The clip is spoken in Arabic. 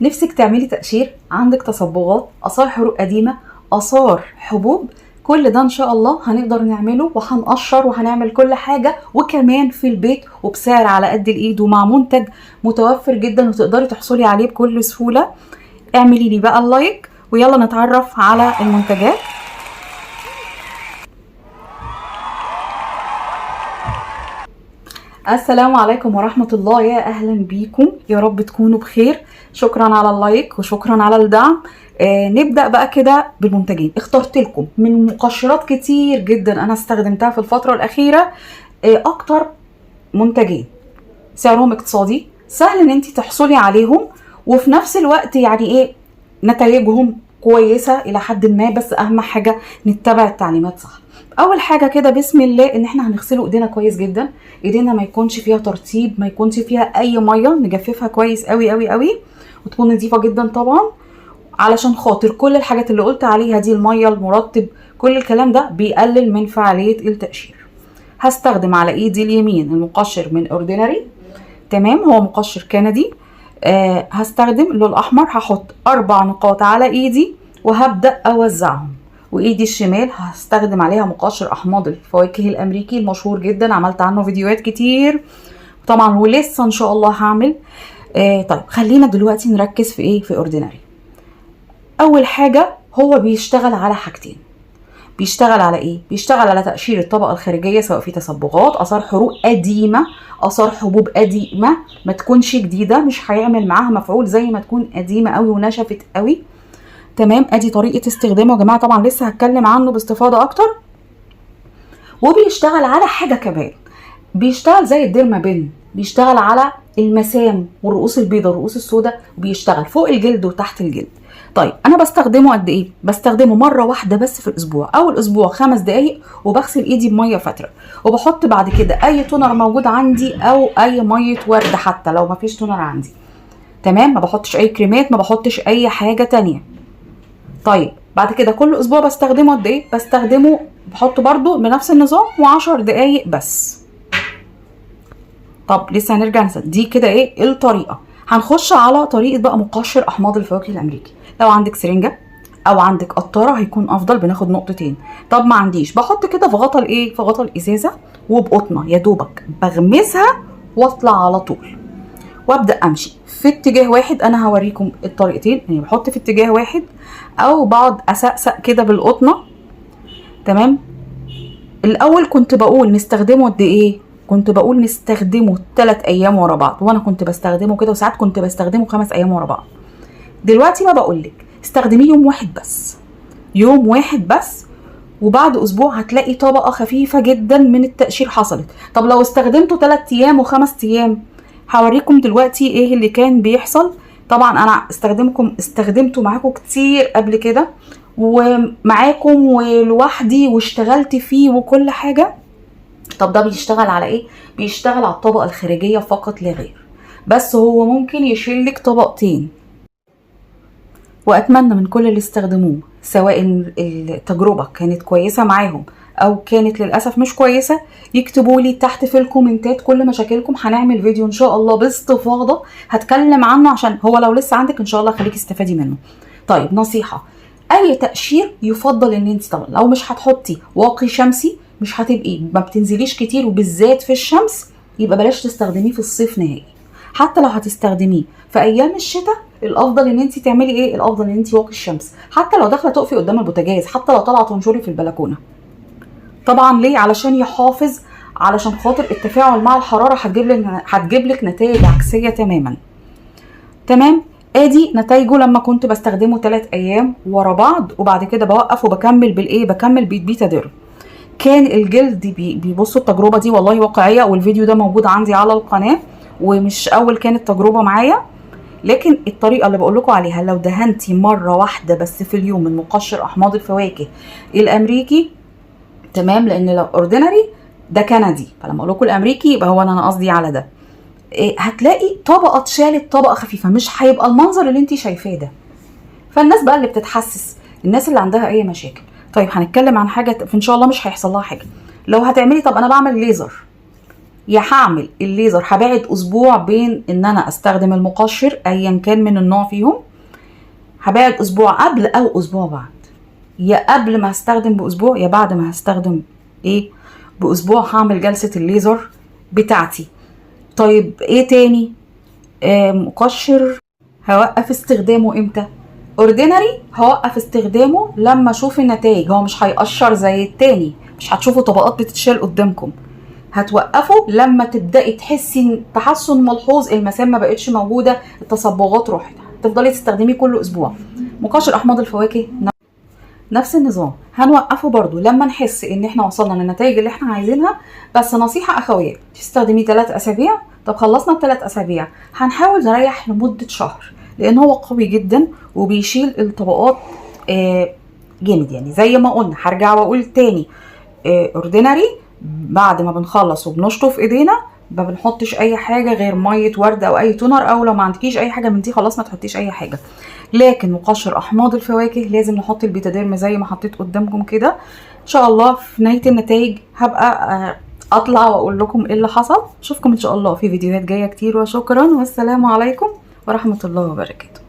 نفسك تعملي تقشير، عندك تصبغات، اثار حروق قديمه، اثار حبوب، كل ده ان شاء الله هنقدر نعمله وهنقشر وهنعمل كل حاجه، وكمان في البيت وبسعر على قد الايد ومع منتج متوفر جدا وتقدري تحصلي عليه بكل سهوله. اعملي لي بقى اللايك ويلا نتعرف على المنتجات. السلام عليكم ورحمة الله، يا أهلا بيكم، يا رب تكونوا بخير. شكرا على اللايك وشكرا على الدعم. نبدأ بقى كده بالمنتجين. اخترت لكم من مقشرات كتير جدا أنا استخدمتها في الفترة الأخيرة أكتر منتجين سعرهم اقتصادي، سهل ان انت تحصلي عليهم، وفي نفس الوقت يعني ايه نتائجهم كويسة إلى حد ما، بس أهم حاجة نتبع التعليمات صح. اول حاجه كده بسم الله ان احنا هنغسله ايدينا كويس جدا، ايدينا ما يكونش فيها ترطيب، ما يكونش فيها اي ميه، نجففها كويس قوي قوي قوي وتكون نظيفه جدا طبعا، علشان خاطر كل الحاجات اللي قلت عليها دي، الميه، المرطب، كل الكلام ده بيقلل من فعاليه التقشير. هستخدم على ايدي اليمين المقشر من اوردينري، تمام، هو مقشر كندي. هستخدم اللون الاحمر، هحط 4 نقاط على ايدي وهبدا اوزعهم. وايدي الشمال هستخدم عليها مقشر احماض الفواكه الامريكي المشهور جدا، عملت عنه فيديوهات كتير طبعا ولسه ان شاء الله هعمل. طيب خلينا دلوقتي نركز في ايه، في اوردينري. اول حاجه هو بيشتغل على حاجتين. بيشتغل على ايه؟ بيشتغل على تقشير الطبقه الخارجيه، سواء في تصبغات، اثار حروق قديمه، اثار حبوب قديمه ما تكونش جديده، مش هيعمل معاها مفعول زي ما تكون قديمه قوي ونشفت قوي. تمام، ادي طريقه استخدامه يا جماعه، طبعا لسه هتكلم عنه باستفاضه اكتر. وبيشتغل على حاجه كمان، بيشتغل زي الديرمابين، بيشتغل على المسام والرؤوس البيضاء والرؤوس السوداء، وبيشتغل فوق الجلد وتحت الجلد. طيب انا بستخدمه قد ايه؟ بستخدمه مره واحده بس في الاسبوع، اول اسبوع 5 دقايق، وبغسل ايدي بميه فتره، وبحط بعد كده اي تونر موجود عندي او اي ميه ورد حتى لو ما فيش تونر عندي. تمام، ما بحطش اي كريمات، ما بحطش اي حاجه تانية. طيب بعد كده كل اسبوع بستخدمه قد ايه؟ بستخدمه بحطه برضو بنفس النظام و10 دقايق بس. طب لسه هنرجع دي كده ايه الطريقه. هنخش على طريقه بقى مقشر احماض الفواكه الامريكي. لو عندك سرنجه او عندك قطاره هيكون افضل، بناخد نقطتين. طب ما عنديش، بحط كده في غطا الايه، في غطا الازازه، وبقطنه يا دوبك بغمسها واطلع على طول، وابدا امشي في اتجاه واحد. انا هوريكم الطريقتين، يعني بحط في اتجاه واحد او بقعد اسقسق كده بالقطنه. تمام، الاول كنت بقول نستخدمه قد ايه؟ كنت بقول نستخدمه 3 ايام ورا بعض، وانا كنت بستخدمه كده، وساعات كنت بستخدمه 5 ايام ورا بعض. دلوقتي ما بقولك استخدميه يوم واحد بس، يوم واحد بس، وبعد اسبوع هتلاقي طبقه خفيفه جدا من التقشير حصلت. طب لو استخدمته 3 ايام و5 ايام، هوريكم دلوقتي ايه اللي كان بيحصل. طبعا انا استخدمته معاكم كتير قبل كده، ومعاكم ولوحدي واشتغلت فيه وكل حاجه. طب ده بيشتغل على ايه؟ بيشتغل على الطبقه الخارجيه فقط لا غير، بس هو ممكن يشيلك طبقتين. واتمنى من كل اللي استخدموه، سواء التجربه كانت كويسه معاهم او كانت للاسف مش كويسه، يكتبوا لي تحت في الكومنتات كل مشاكلكم. هنعمل فيديو ان شاء الله باستفاضه هتكلم عنه، عشان هو لو لسه عندك ان شاء الله خليكي استفادي منه. طيب نصيحه، اي تقشير يفضل ان انت طبعا لو مش هتحطي واقي شمسي، مش هتبقي ما بتنزليش كتير وبالذات في الشمس، يبقى بلاش تستخدميه في الصيف نهائي. حتى لو هتستخدميه في ايام الشتاء، الافضل ان انت تعملي ايه؟ الافضل ان انت واقي الشمس، حتى لو داخله تقفي قدام البوتاجاز، حتى لو طالعه تنشري في البلكونه. طبعا ليه؟ علشان يحافظ، علشان خاطر التفاعل مع الحراره هتجيب لك نتائج عكسيه تماما. تمام، ادي نتائجه لما كنت بستخدمه 3 ايام ورا بعض، وبعد كده بوقف وبكمل بالايه، بكمل بالبيتادير. كان الجلد بيبصوا التجربه دي والله واقعيه، والفيديو ده موجود عندي على القناه، ومش اول كانت تجربه معايا. لكن الطريقه اللي بقول لكم عليها، لو دهنتي مره واحده بس في اليوم من مقشر احماض الفواكه الامريكي، تمام، لان لو اوردينري ده كندي، فلما اقول لكم الامريكي يبقى هو انا قصدي على ده. هتلاقي طبقه اتشالت، طبقه خفيفه، مش هيبقى المنظر اللي انت شايفاه ده. فالناس بقى اللي بتتحسس، الناس اللي عندها اي مشاكل. طيب هنتكلم عن حاجه ان شاء الله مش هيحصل لها حاجه. لو هتعملي، طب انا بعمل ليزر، يا هعمل الليزر هبعد اسبوع بين ان انا استخدم المقشر ايا كان من النوع فيهم، هبعد اسبوع قبل او اسبوع بعد، يا قبل ما هستخدم باسبوع يا بعد ما هستخدم ايه باسبوع هعمل جلسة الليزر بتاعتي. طيب ايه تاني؟ مقشر هوقف استخدامه امتى؟ اوردينري هوقف استخدامه لما اشوف النتائج، هو مش هيقشر زي التاني، مش هتشوفوا طبقات بتتشال قدامكم، هتوقفه لما تبدأي تحسي تحسن ملحوظ، المسام ما بقتش موجودة، التصبغات راحت، تفضلي تستخدميه كل اسبوع. مقشر احماض الفواكه نفس النظام، هنوقفه برضو لما نحس ان احنا وصلنا للنتائج اللي احنا عايزينها. بس نصيحة اخوية، تستخدميه 3 اسابيع، طب خلصنا ال3 اسابيع هنحاول نريح لمدة شهر، لان هو قوي جدا وبيشيل الطبقات جامد. يعني زي ما قلنا هرجع واقول تاني، اوردينري بعد ما بنخلص وبنشطف ايدينا ما بنحطش اي حاجه غير ميه ورد او اي تونر، او لو ما عندكيش اي حاجه من دي خلاص ما تحطيش اي حاجه. لكن مقشر احماض الفواكه لازم نحط البيتاديرم زي ما حطيت قدامكم كده. ان شاء الله في نهايه النتائج هبقى اطلع واقول لكم ايه اللي حصل. اشوفكم ان شاء الله في فيديوهات جايه كتير، وشكرا والسلام عليكم ورحمه الله وبركاته.